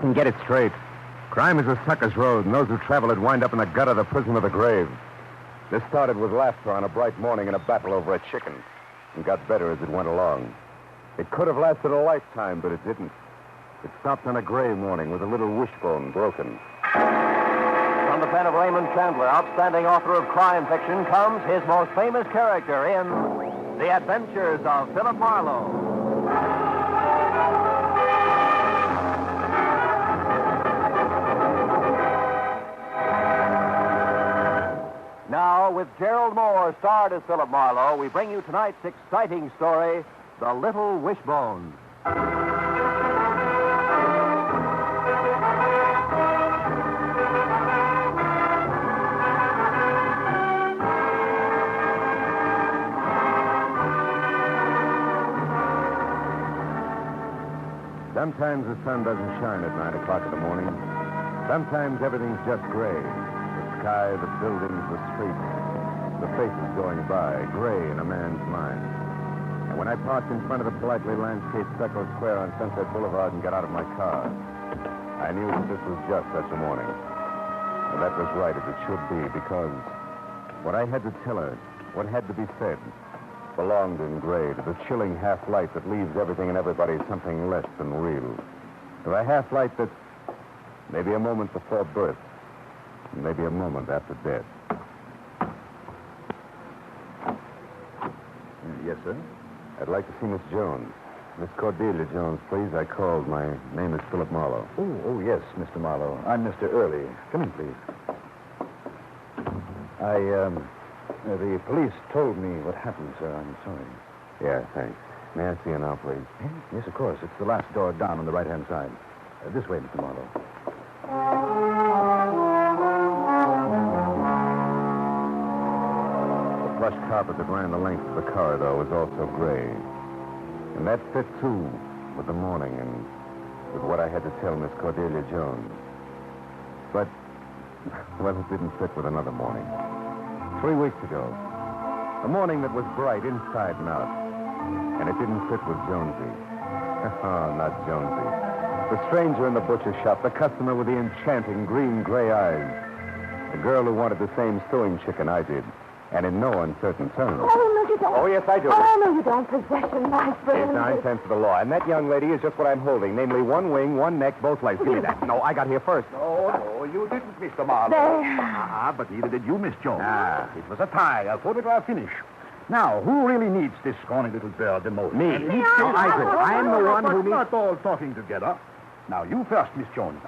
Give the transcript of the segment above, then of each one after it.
And get it straight. Crime is a sucker's road, and those who travel it wind up in the gut of the prison of the grave. This started with laughter on a bright morning in a battle over a chicken, and got better as it went along. It could have lasted a lifetime, but it didn't. It stopped on a gray morning with a little wishbone broken. From the pen of Raymond Chandler, outstanding author of crime fiction, comes his most famous character in The Adventures of Philip Marlowe. Now, with Gerald Moore starred as Philip Marlowe, we bring you tonight's exciting story, The Little Wishbone. Sometimes the sun doesn't shine at 9 o'clock in the morning. Sometimes everything's just gray. The sky, the buildings, the streets, the faces going by, gray in a man's mind. And when I parked in front of the politely landscaped stucco square on Sunset Boulevard and got out of my car, I knew that this was just such a morning. And that was right as it should be, because what I had to tell her, what had to be said, belonged in gray to the chilling half-light that leaves everything and everybody something less than real. To the half-light that may be a moment before birth, and maybe a moment after death. Yes, sir? I'd like to see Miss Jones. Miss Cordelia Jones, please. I called. My name is Philip Marlowe. Oh, yes, Mr. Marlowe. I'm Mr. Early. Come in, please. The police told me what happened, sir. I'm sorry. Yeah, thanks. May I see you now, please? Yes, of course. It's the last door down on the right-hand side. This way, Mr. Marlowe. The plush carpet that ran the length of the corridor was also gray. And that fit, too, with the morning and with what I had to tell Miss Cordelia Jones. But, well, it didn't fit with another morning. 3 weeks ago. A morning that was bright inside and out. And it didn't fit with Jonesy. Oh, not Jonesy. The stranger in the butcher shop, the customer with the enchanting green-gray eyes. The girl who wanted the same stewing chicken I did. And in no uncertain terms. Oh, no, you don't. Oh, yes, I do. Oh, no, you don't. Possession, my friend. It's 9 cents to the law. And that young lady is just what I'm holding. Namely, one wing, one neck, both legs. Give me that. No, I got here first. No, you didn't, Mr. Marlowe. There. But neither did you, Miss Jones. Ah. It was a tie, a photograph finish. Now, who really needs this scrawny little bird the most? Me. No, I do. I'm the one who But needs... not all talking together. Now, you first, Miss Jones.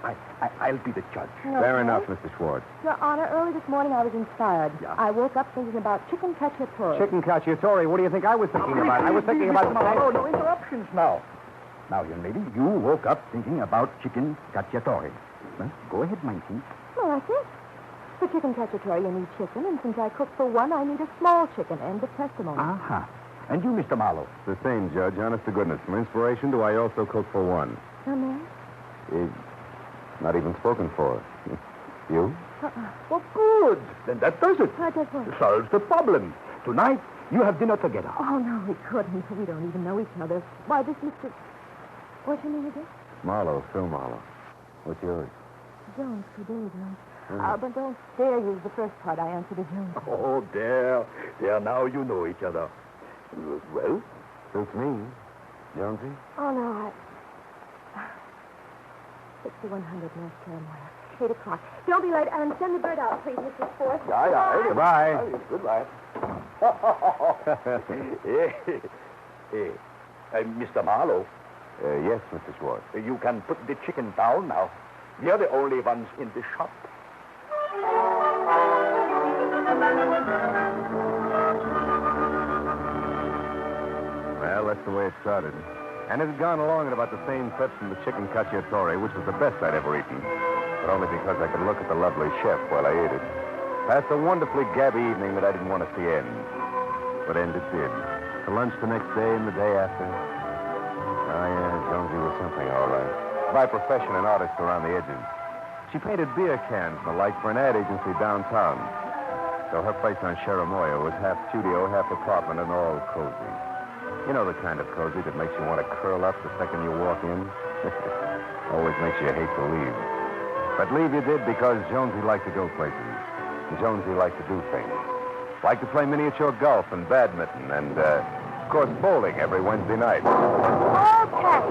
I'll be the judge. Fair enough, Mr. Schwartz. Your Honor, early this morning I was inspired. Yeah. I woke up thinking about chicken cacciatore. Chicken cacciatore. What do you think I was thinking about? I was thinking about... No, no interruptions now. Now, young lady, you woke up thinking about chicken cacciatore. Well, go ahead, Mikey. Well, that's it. For chicken cacciatore, you need chicken, and since I cook for one, I need a small chicken. End of testimony. Aha. And you, Mr. Marlowe? The same, Judge. Honest to goodness. For inspiration, do I also cook for one? No, ma'am? Not even spoken for. You? Well, good. Then that does it. What does what? Solves the problem. Tonight, you have dinner together. Oh, no, we couldn't. We don't even know each other. Why, this Mr... What's your name again? Marlowe, Phil Marlowe. What's yours? Jones, Cordelia Jones. But don't dare use the first part I answered as Jones. Oh, there. Now you know each other. Well? Suits me. Jonesy? Oh, no, 6100 North Carolina. 8 o'clock. Don't be late, and send the bird out, please, Mr. Forth. Yeah. Goodbye. Goodbye. Mr. Marlowe, Yes, Mr. Schwartz. you can put the chicken down now. We are the only ones in the shop. Well, that's the way it started. And it had gone along at about the same clip from the chicken cacciatore, which was the best I'd ever eaten. But only because I could look at the lovely chef while I ate it. Past a wonderfully gabby evening that I didn't want to see end. But end it did. To lunch the next day and the day after. Oh, yeah, Jonesy was something, all right. By profession, an artist around the edges. She painted beer cans and the like for an ad agency downtown. So her place on Cherimoya was half studio, half apartment, and all cozy. You know the kind of cozy that makes you want to curl up the second you walk in? Always makes you hate to leave. But leave you did because Jonesy liked to go places. And Jonesy liked to do things. Liked to play miniature golf and badminton and, of course, bowling every Wednesday night. Okay.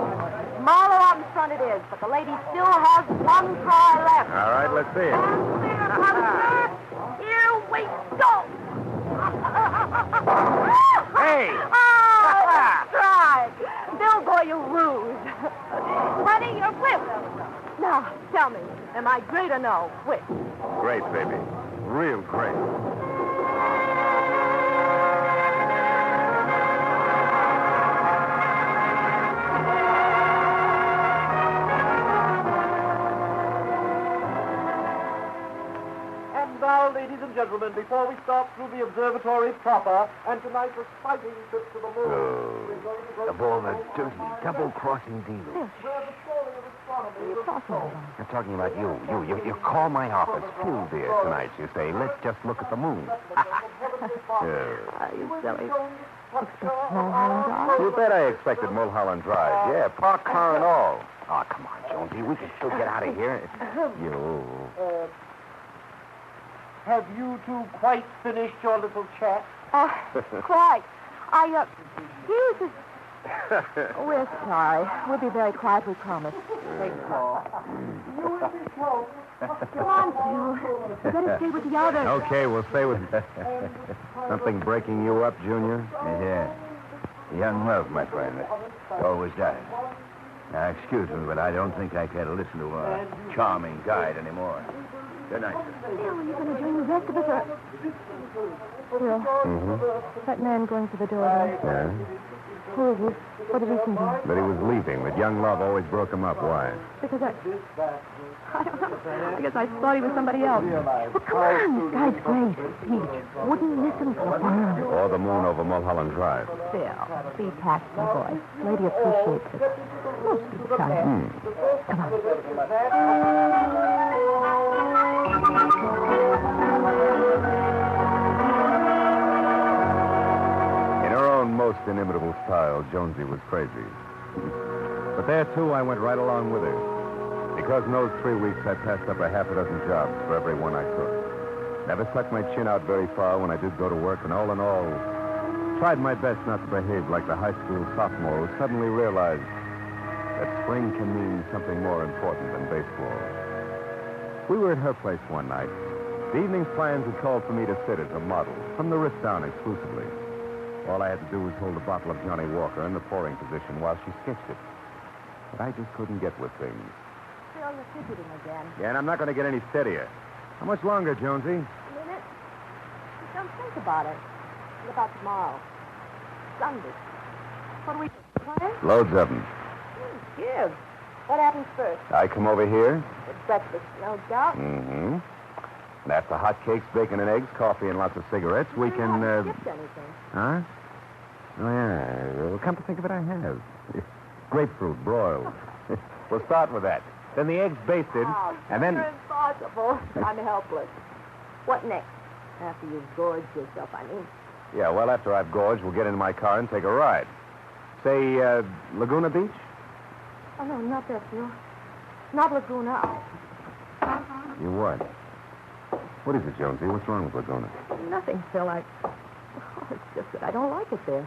Marlowe out in front it is, but the lady still has one try left. All right, let's see it. Here we go. Hey! Oh, that's right. Bill, boy, you lose. Honey, you're whipped. Now, tell me, am I great or no? Whip. Great, baby. Real great. And now, ladies and gentlemen, before we start through the observatory proper, and tonight's exciting trip to the moon, we're going to go Of all the dirty, double-crossing dealers. where the story of astronomy was told. I'm talking about you. You call my office. Phil, dear, tonight. You say, let's just look at the moon. Are you silly? Expect Mulholland Drive? You bet I expected Mulholland Drive. Yeah, park car and all. Oh, come on, Jonesy. We can still get out of here. You. Have you two quite finished your little chat? Quite. Excuse us. We're sorry. We'll be very quiet, we promise. Take care. You will be told. Come on, Phil. You better stay with the others. Okay, we'll stay with... Something breaking you up, Junior? Yeah. Young love, my friend. Always does. Now, excuse me, but I don't think I care to listen to a charming guide anymore. Good night, sir. Phil, are you going to join the rest of us, or... Phil, that man going to the door there. Yeah? Who is he? What did he say to you? But he was leaving, but young love always broke him up. Why? Because I don't know. I guess I thought he was somebody else. Well, come on. This guy's great. Peach. Wouldn't miss him for a world. Or the moon over Mulholland Drive. Phil, be tactful, boy. Lady appreciates it. Most people try. Come on. In her own most inimitable style, Jonesy was crazy. But there, too, I went right along with her. Because in those 3 weeks, I passed up a half a dozen jobs for every one I took. Never stuck my chin out very far when I did go to work, and all in all, tried my best not to behave like the high school sophomore who suddenly realized that spring can mean something more important than baseball. We were at her place one night. The evening's plans had called for me to sit as a model, from the wrist down exclusively. All I had to do was hold a bottle of Johnny Walker in the pouring position while she sketched it. But I just couldn't get with things. Phil, you're fidgeting again. Yeah, and I'm not going to get any steadier. How much longer, Jonesy? A minute. Just don't think about it. What about tomorrow? Sunday. What do we plan? Loads of them. Give. What happens first? I come over here. It's breakfast, no doubt. Mm-hmm. And after hot cakes, bacon and eggs, coffee, and lots of cigarettes, we You can, haven't skipped anything. Huh? Oh, yeah. Well, come to think of it, I have. Grapefruit broiled. We'll start with that. Then the eggs basted, Oh, and then... impossible. I'm helpless. What next? After you've gorged yourself, I mean. Yeah, well, after I've gorged, we'll get in my car and take a ride. Say, Laguna Beach? Oh, no, not that, Phil. Not Laguna. You what? What is it, Jonesy? What's wrong with Laguna? Nothing, Phil. Oh, it's just that I don't like it there.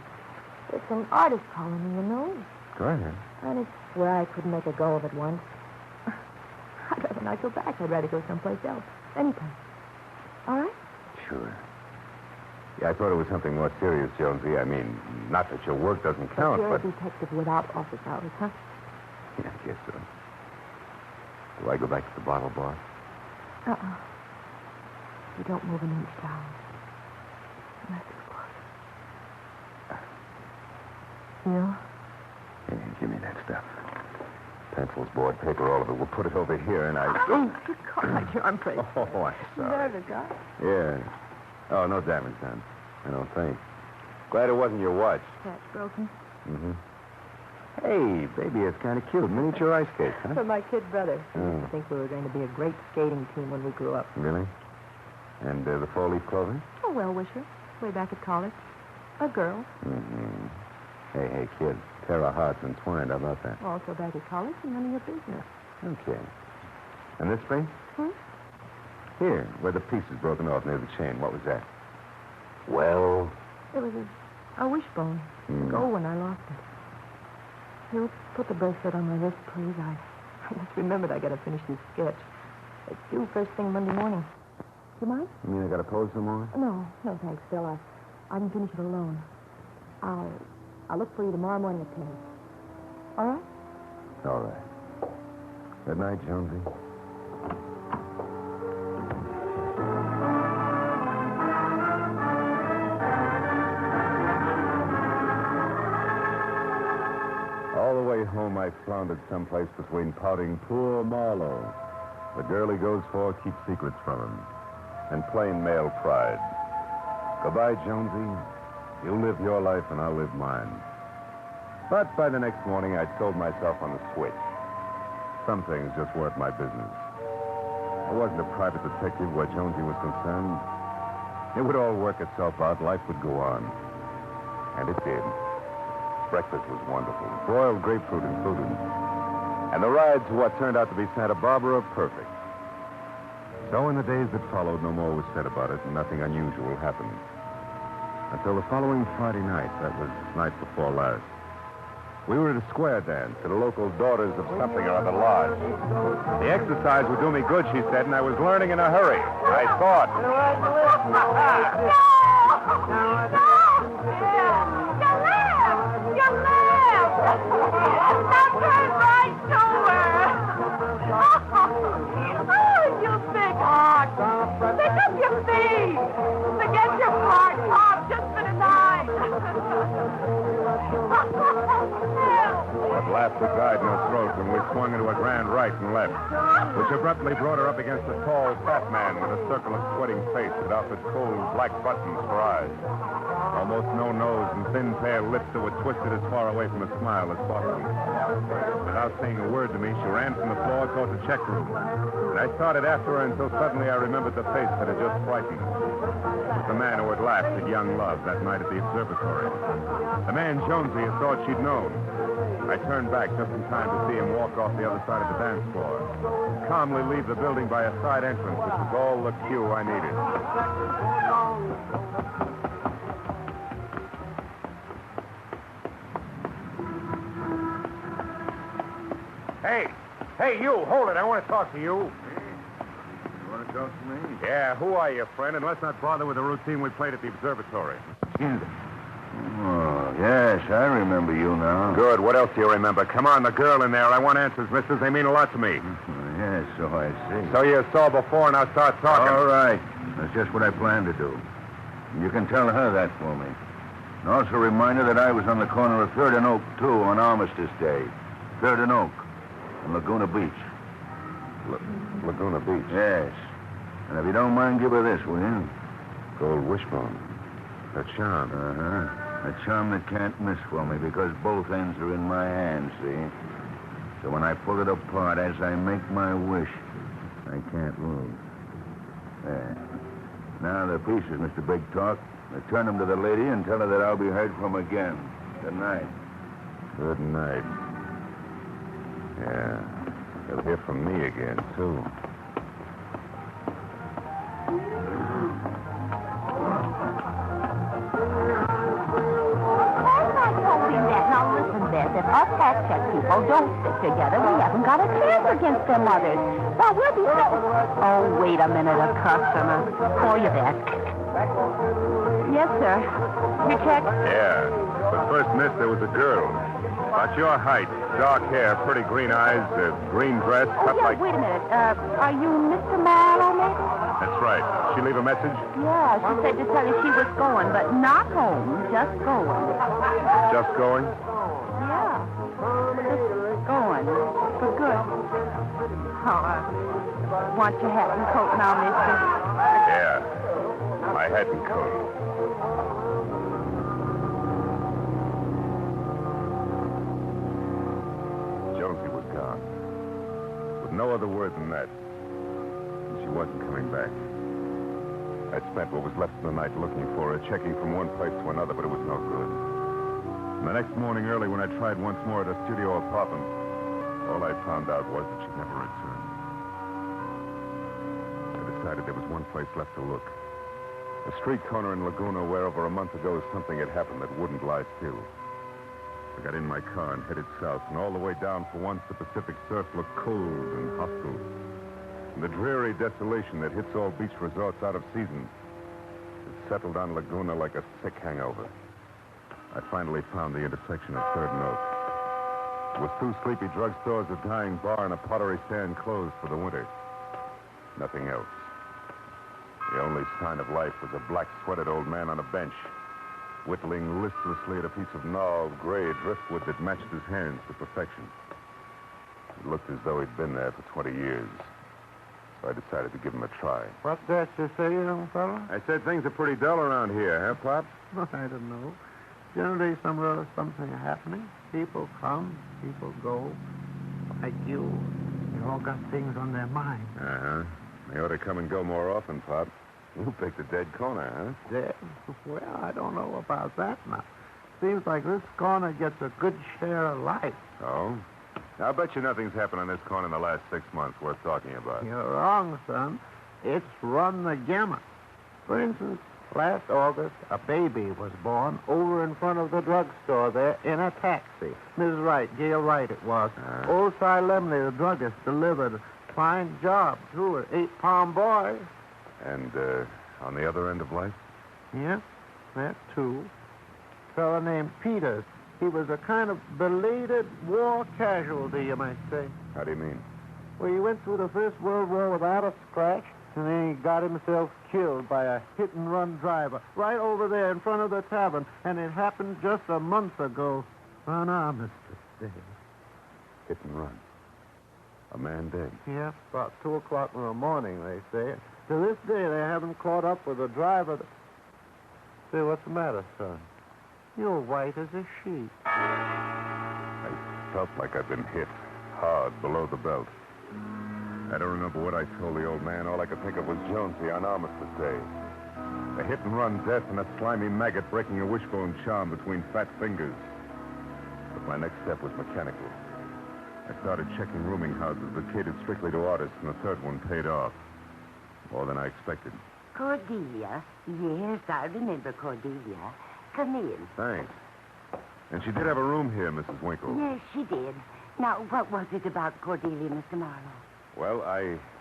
It's an artist colony, you know. Go ahead. And it's where I couldn't make a go of it once. I'd rather not go back. I'd rather go someplace else. Anyplace. All right? Sure. Yeah, I thought it was something more serious, Jonesy. I mean, not that your work doesn't count, You're but... a detective without office hours, huh? Yeah, I guess so. Do I go back to the bottle bar? Uh-uh. You don't move an inch down. Unless it's close. Phil? Hey, give me that stuff. Pencils, board, paper, all of it. We'll put it over here, and I... Oh, you caught my arm press. Oh, I'm sorry. Nervous, huh? Yeah. Oh, no damage done. I don't think. Glad it wasn't your watch. Catch broken. Mm-hmm. Hey, baby, it's kind of cute. Miniature ice skates, huh? For my kid brother. Oh. I think we were going to be a great skating team when we grew up. Really? And the four-leaf clover? Oh, well-wisher. Way back at college. A girl. Mm-hmm. Hey, kid, pair of hearts entwined. How about that? Oh, so back at college and none of your business. Okay. And this ring? Here, where the piece is broken off near the chain. What was that? Well, It was a wishbone. Gold when I lost it. Here, put the bracelet on my wrist, please. I just remembered I got to finish this sketch. It's due first thing Monday morning. You mind? You mean I got to pose some more? No, thanks, Phil. I can finish it alone. I'll look for you tomorrow morning at 10. All right? All right. Good night, Jonesy. All the way home, I floundered someplace between pouting poor Marlowe, the girl he goes for, keeps secrets from him, and plain male pride. Goodbye, Jonesy. You live your life and I'll live mine. But by the next morning, I'd sold myself on the switch. Some things just weren't my business. I wasn't a private detective where Jonesy was concerned. It would all work itself out. Life would go on. And it did. Breakfast was wonderful. Broiled grapefruit included. And the rides to what turned out to be Santa Barbara perfect. So in the days that followed, no more was said about it, and nothing unusual happened. Until the following Friday night. That was night before last. We were at a square dance at a local Daughters of Something or Other lodge. The exercise would do me good, she said, and I was learning in a hurry. I thought. You laughed! Now turn right to her! Oh, you big heart! Pick up your feet! Forget your part, Pop, just for tonight! But laughter died in her throat when we swung into a grand right and left, which abruptly brought her up against a tall, fat man with a circle of sweating face that offered cold black buttons for eyes. Almost no nose and thin, pale lips that were twisted as far away from a smile as possible. Without saying a word to me, she ran from the floor toward the check room. And I started after her until suddenly I remembered the face that had just frightened. It was the man who had laughed at young love that night at the observatory. The man Jonesy had thought she'd known. I turned back just in time to see him walk off the other side of the dance floor, calmly leave the building by a side entrance, which was all the cue I needed. Hey, you, hold it. I want to talk to you. you want to talk to me? Yeah, who are you, friend? And let's not bother with the routine we played at the observatory. Oh, yes, I remember you now. Good. What else do you remember? Come on, the girl in there. I want answers, mistress. They mean a lot to me. Yes, so I see. So you saw before, now start talking. All right. That's just what I planned to do. You can tell her that for me. And also remind her that I was on the corner of 3rd and Oak, too, on Armistice Day. 3rd and Oak, in Laguna Beach. Laguna Beach? Yes. And if you don't mind, give her this, will you? Gold wishbone. That charm. Uh-huh. A charm that can't miss for me because both ends are in my hands, see? So when I pull it apart, as I make my wish, I can't lose. There. Now the pieces, Mr. Big Talk. Return them to the lady and tell her that I'll be heard from again. Good night. Good night. Yeah. You'll hear from me again, too. Now listen, Beth, if us hat-check people don't stick together, we haven't got a chance against them others. Well, we'll be... Oh, wait a minute, a customer. For you, Beth. Yes, sir. Your check? Yeah. But first, miss, there was a girl. About your height, dark hair, pretty green eyes, green dress, cut like... Wait a minute. Are you Mr. Marlowe, maybe? That's right. She leave a message? Yeah, she said to tell you she was going, but not home, just going. Just going? Yeah. Just going. For good. Oh, want your hat and coat now, mister? Yeah. My hat and coat. Jonesy was gone. With no other word than that. And she wasn't coming back. I spent what was left of the night looking for her, checking from one place to another, but it was no good. And the next morning early, when I tried once more at a studio apartment, all I found out was that she'd never returned. I decided there was one place left to look. A street corner in Laguna where over a month ago something had happened that wouldn't lie still. I got in my car and headed south, and all the way down for once the Pacific surf looked cold and hostile. And the dreary desolation that hits all beach resorts out of season had settled on Laguna like a sick hangover. I finally found the intersection of 3rd and Oak. It was 2 sleepy drugstores, a dying bar, and a pottery stand closed for the winter. Nothing else. The only sign of life was a black-sweated old man on a bench, whittling listlessly at a piece of gnarled gray driftwood that matched his hands to perfection. It looked as though he'd been there for 20 years. So I decided to give him a try. What's that you say, young fellow? I said things are pretty dull around here, huh, Pop? I don't know. Generally, something happening. People come, people go. Like you. They all got things on their mind. Uh-huh. They ought to come and go more often, Pop. You picked a dead corner, huh? Dead? Well, I don't know about that now. Seems like this corner gets a good share of life. Oh? I'll bet you nothing's happened on this corner in the last 6 months worth talking about. You're wrong, son. It's run the gamut. For instance, last August, a baby was born over in front of the drugstore there in a taxi. Mrs. Wright, Gail Wright it was. Old Si Lemley, the druggist, delivered. Fine job, too, an 8-pound boy. And, on the other end of life? Yeah, that too. A fellow named Peters. He was a kind of belated war casualty, you might say. How do you mean? Well, he went through the First World War without a scratch, and then he got himself killed by a hit-and-run driver right over there in front of the tavern, and it happened just a month ago. On Armistice Day. Hit and run. A man dead. Yeah, about 2 o'clock in the morning, they say. To this day, they haven't caught up with the driver. Say, what's the matter, son? You're white as a sheet. I felt like I'd been hit hard below the belt. I don't remember what I told the old man. All I could think of was Jonesy on Armistice Day. A hit-and-run death and a slimy maggot breaking a wishbone charm between fat fingers. But my next step was mechanical. I started checking rooming houses that catered strictly to artists, and the 3rd one paid off. More than I expected. Cordelia. Yes, I remember Cordelia. Come in. Thanks. And she did have a room here, Mrs. Winkle. Yes, she did. Now, what was it about Cordelia, Mr. Marlowe? Well,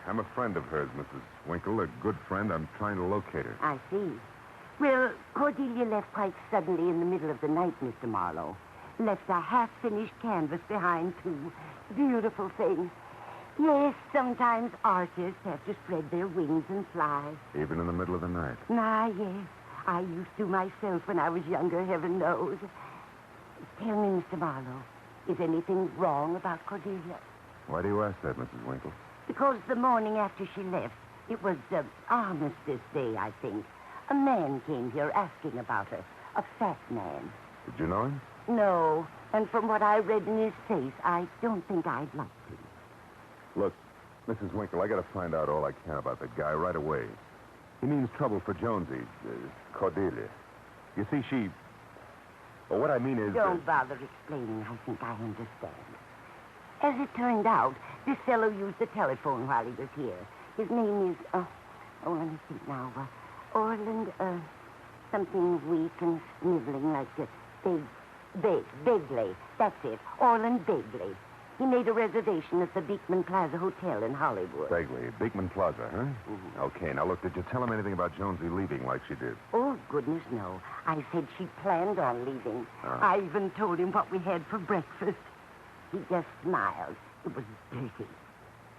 I'm a friend of hers, Mrs. Winkle, a good friend. I'm trying to locate her. I see. Well, Cordelia left quite suddenly in the middle of the night, Mr. Marlowe. Left a half-finished canvas behind, too. Beautiful thing. Yes, sometimes artists have to spread their wings and fly. Even in the middle of the night? Ah, yes. I used to myself when I was younger, heaven knows. Tell me, Mr. Marlowe, is anything wrong about Cordelia? Why do you ask that, Mrs. Winkle? Because the morning after she left, it was Armistice Day, I think. A man came here asking about her. A fat man. Did you know him? No, and from what I read in his face, I don't think I'd like to. Look, Mrs. Winkle, I got to find out all I can about that guy right away. He means trouble for Jonesy, Cordelia. You see, well, what I mean is... Don't bother explaining. I think I understand. As it turned out, this fellow used the telephone while he was here. His name is, let me think now. Orland, something weak and sniveling like Begley. That's it. Orland Begley. He made a reservation at the Beekman Plaza Hotel in Hollywood. Begley, Beekman Plaza, huh? Mm-hmm. Okay, now look, did you tell him anything about Jonesy leaving like she did? Oh, goodness, no. I said she planned on leaving. I even told him what we had for breakfast. He just smiled. It was dirty.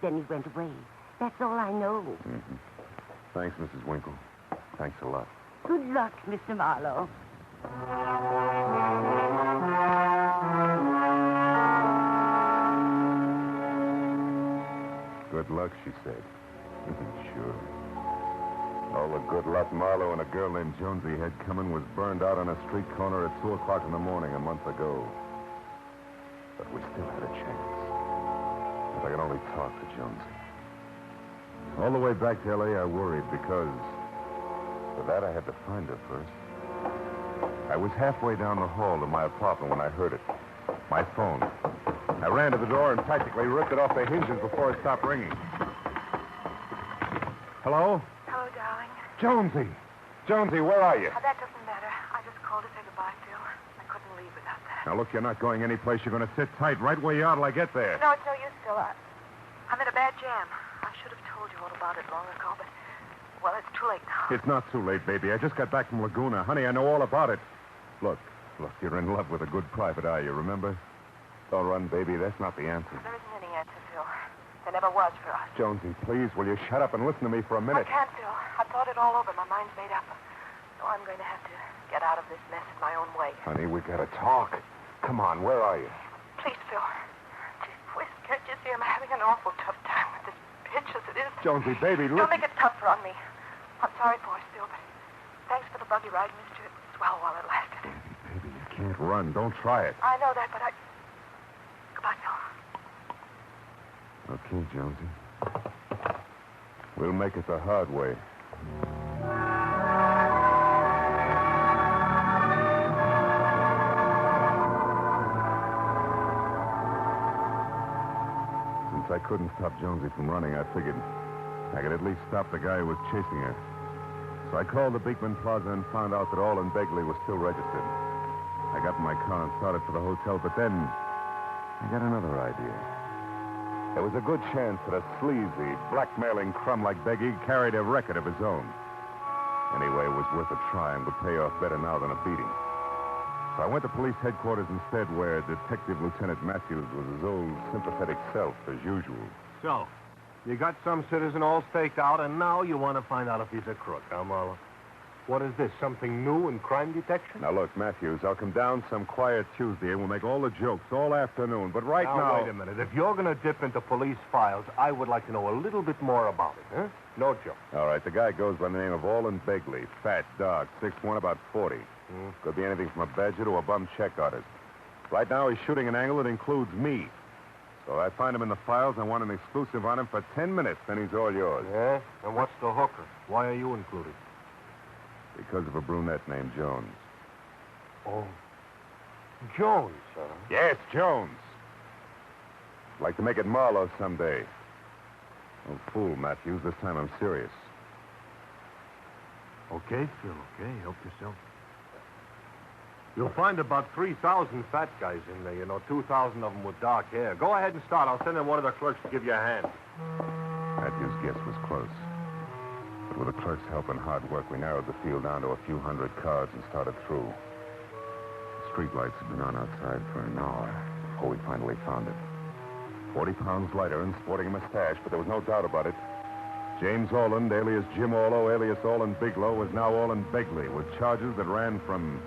Then he went away. That's all I know. Mm-hmm. Thanks, Mrs. Winkle. Thanks a lot. Good luck, Mr. Marlowe. Good luck, she said. Sure. All the good luck Marlowe and a girl named Jonesy had coming was burned out on a street corner at 2 o'clock in the morning a month ago. But we still had a chance. If I could only talk to Jonesy. All the way back to L.A., I worried because for that I had to find her first. I was halfway down the hall to my apartment when I heard it. My phone. I ran to the door and practically ripped it off the hinges before it stopped ringing. Hello? Hello, darling. Jonesy! Jonesy, where are you? That doesn't matter. I just called to say goodbye, Phil. I couldn't leave without that. Now, look, you're not going anyplace. You're going to sit tight right where you are till I get there. No, it's no use, Phil. I'm in a bad jam. I should have told you all about it long ago, but, well, it's too late now. It's not too late, baby. I just got back from Laguna. Honey, I know all about it. Look, you're in love with a good private eye, you remember? Don't run, baby. That's not the answer. There isn't any answer, Phil. There never was for us. Jonesy, please, will you shut up and listen to me for a minute? I can't, Phil. I've thought it all over. My mind's made up. So I'm going to have to get out of this mess in my own way. Honey, we got to talk. Come on, where are you? Please, Phil. Gee whiz, can't you see I'm having an awful tough time with this pitch as it is? Jonesy, baby, look. Don't make it tougher on me. I'm sorry for it, Phil, but thanks for the buggy ride, mister. It was swell while it lasted. Baby, you can't run. Don't try it. I know that, but Goodbye, Phil. Okay, Jonesy. We'll make it the hard way. Since I couldn't stop Jonesy from running, I figured I could at least stop the guy who was chasing her. So I called the Beekman Plaza and found out that All and Begley was still registered. I got in my car and started for the hotel, but then I got another idea. There was a good chance that a sleazy, blackmailing crumb like Begley carried a record of his own. Anyway, it was worth a try and would pay off better now than a beating. So I went to police headquarters instead, where Detective Lieutenant Matthews was his old sympathetic self, as usual. So, you got some citizen all staked out, and now you want to find out if he's a crook, huh, Marlowe? What is this, something new in crime detection? Now, look, Matthews, I'll come down some quiet Tuesday and we'll make all the jokes all afternoon. But right now... Wait a minute. If you're going to dip into police files, I would like to know a little bit more about it, huh? No joke. All right, the guy goes by the name of All and Begley. Fat, dark, 6'1", about 40. Could be anything from a badger to a bum check artist. Right now, he's shooting an angle that includes me. So I find him in the files. I want an exclusive on him for 10 minutes, then he's all yours. Yeah? And what's the hooker? Why are you included? Because of a brunette named Jones. Oh. Jones, huh? Yes, Jones. I'd like to make it Marlowe someday. Don't fool, Matthews. This time I'm serious. Okay, Phil, okay. Help yourself. You'll find about 3,000 fat guys in there, 2,000 of them with dark hair. Go ahead and start. I'll send in one of the clerks to give you a hand. Matthews' guess was close. But with the clerk's help and hard work, we narrowed the field down to a few hundred cars and started through. The streetlights had been on outside for an hour before we finally found it. 40 pounds lighter and sporting a mustache, but there was no doubt about it. James Orland, alias Jim Orlo, alias Orland Bigelow, was now Orland Begley, with charges that ran from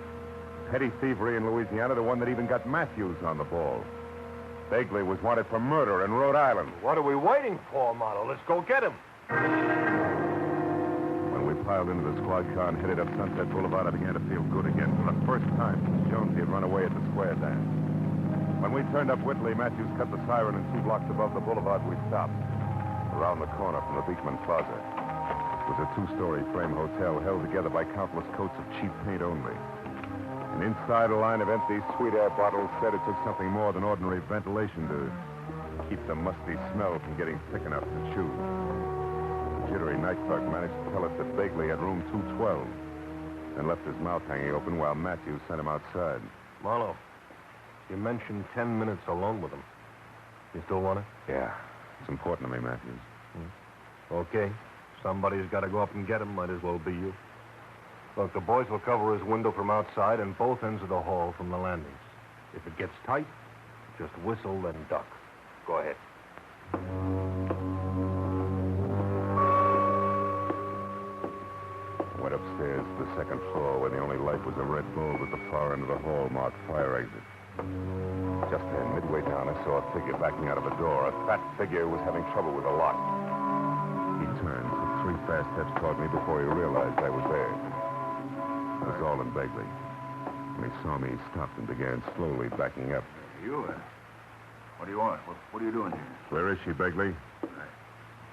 petty thievery in Louisiana to one that even got Matthews on the ball. Begley was wanted for murder in Rhode Island. What are we waiting for, Marlowe? Let's go get him. When we piled into the squad car and headed up Sunset Boulevard, I began to feel good again for the first time since Jonesy had run away at the square dance. When we turned up Whitley, Matthews cut the siren, and 2 blocks above the boulevard, we stopped. Around the corner from the Beekman Plaza. It was a 2-story frame hotel held together by countless coats of cheap paint only. And inside, a line of empty sweet air bottles said it took something more than ordinary ventilation to keep the musty smell from getting thick enough to chew. The jittery night clerk managed to tell us that Begley had room 212 and left his mouth hanging open while Matthews sent him outside. Marlowe, you mentioned 10 minutes alone with him. You still want it? Yeah, it's important to me, Matthews. Okay. Somebody's got to go up and get him. Might as well be you. Look, the boys will cover his window from outside and both ends of the hall from the landings. If it gets tight, just whistle and duck. Go ahead. I went upstairs to the second floor where the only light was a red bulb at the far end of the hall marked fire exit. Just then, midway down, I saw a figure backing out of a door. A fat figure who was having trouble with the lock. He turned, took 3 fast steps toward me before he realized I was there. It was All in Begley. When he saw me, he stopped and began slowly backing up. You, what do you want? What are you doing here? Where is she, Begley?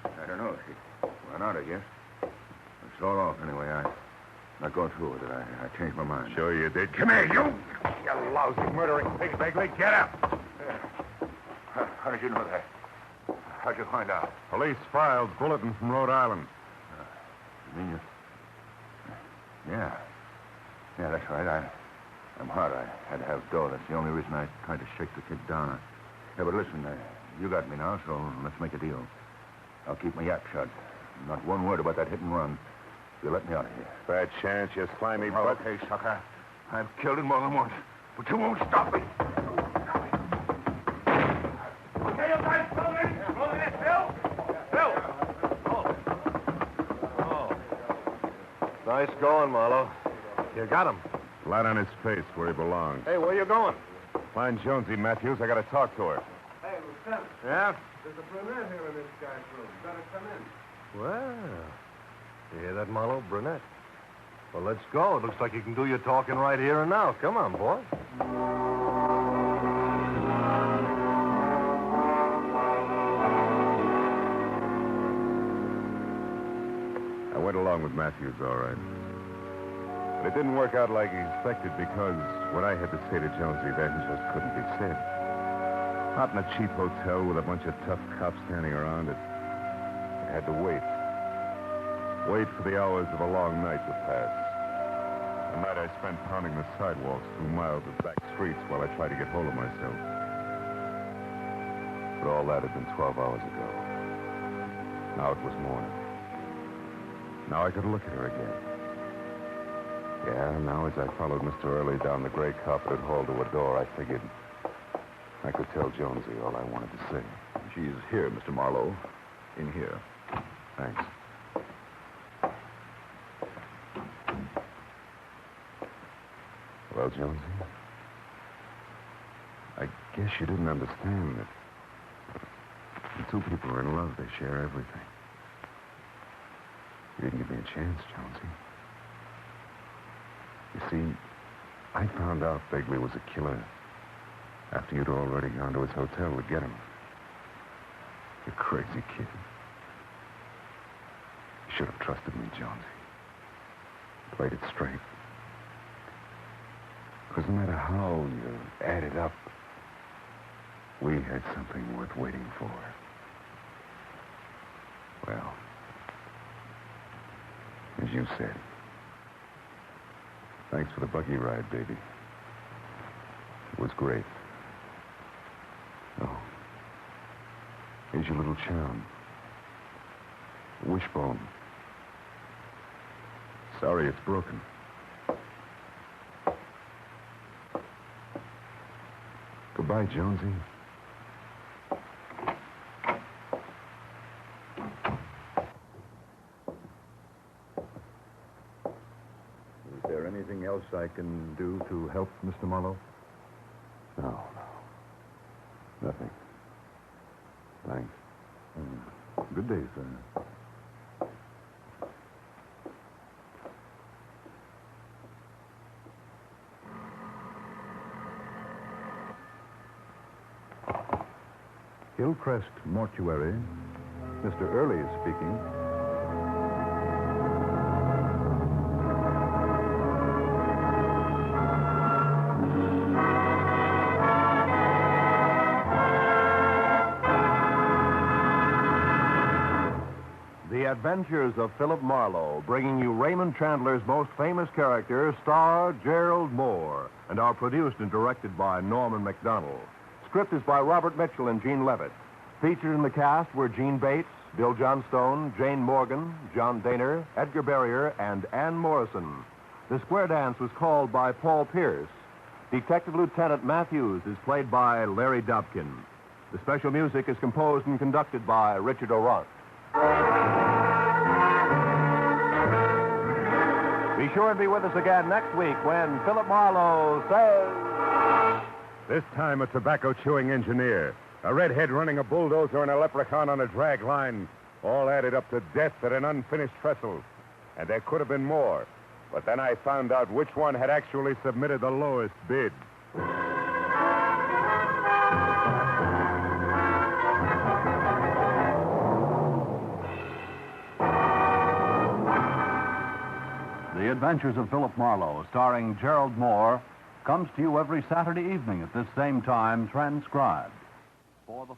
I don't know. She went out, I guess. It's all off anyway. Not going through with it. I changed my mind. Sure you did. Come here, you! You lousy murdering pig, Begley. Get up! How did you know that? How'd you find out? Police files bulletin from Rhode Island. You mean you... Yeah. Yeah, that's right. I'm hard. I had to have dough. That's the only reason I tried to shake the kid down. Yeah, but listen, you got me now, so let's make a deal. I'll keep my yap shut. Not one word about that hit and run. You let me out of here. Bad chance, you slimy Oh, butt. okay, sucker. I've killed him more than once. But you won't stop me. Okay, you guys, follow me. Follow me, Bill. Oh. Nice going, Marlowe. You got him. Flat on his face where he belongs. Hey, where you going? Find Jonesy, Matthews. I got to talk to her. Hey, Lieutenant. Yeah? There's a brunette here in this guy's room. Better come in. Well, you hear that, Marlowe? Brunette. Well, let's go. It looks like you can do your talking right here and now. Come on, boy. I went along with Matthews, all right. But it didn't work out like he expected because what I had to say to Jonesy then just couldn't be said. Not in a cheap hotel with a bunch of tough cops standing around it. I had to wait. Wait for the hours of a long night to pass. A night I spent pounding the sidewalks through miles of back streets while I tried to get hold of myself. But all that had been 12 hours ago. Now it was morning. Now I could look at her again. Yeah, now as I followed Mr. Early down the gray carpeted hall to a door, I figured I could tell Jonesy all I wanted to say. She's here, Mr. Marlowe. In here. Thanks. Well, Jonesy, I guess you didn't understand that when two people are in love, they share everything. You didn't give me a chance, Jonesy. You see, I found out Begley was a killer after you'd already gone to his hotel to get him. You crazy kid. You should have trusted me, Jonesy. Played it straight. Because no matter how you add it up, we had something worth waiting for. Well, as you said, thanks for the buggy ride, baby. It was great. Oh, here's your little charm. Wishbone. Sorry it's broken. Goodbye, Jonesy. Is there anything else I can do to help, Mr. Marlowe? No. Nothing. Thanks. Good day, sir. Hillcrest Mortuary. Mr. Early is speaking. The Adventures of Philip Marlowe, bringing you Raymond Chandler's most famous character, star Gerald Moore, and are produced and directed by Norman MacDonald. Script is by Robert Mitchell and Gene Levitt. Featured in the cast were Gene Bates, Bill Johnstone, Jane Morgan, John Daner, Edgar Barrier, and Ann Morrison. The square dance was called by Paul Pierce. Detective Lieutenant Matthews is played by Larry Dobkin. The special music is composed and conducted by Richard O'Rourke. Be sure and be with us again next week when Philip Marlowe says... This time a tobacco-chewing engineer, a redhead running a bulldozer, and a leprechaun on a drag line, all added up to death at an unfinished trestle. And there could have been more. But then I found out which one had actually submitted the lowest bid. The Adventures of Philip Marlowe, starring Gerald Moore, comes to you every Saturday evening at this same time, transcribed. For the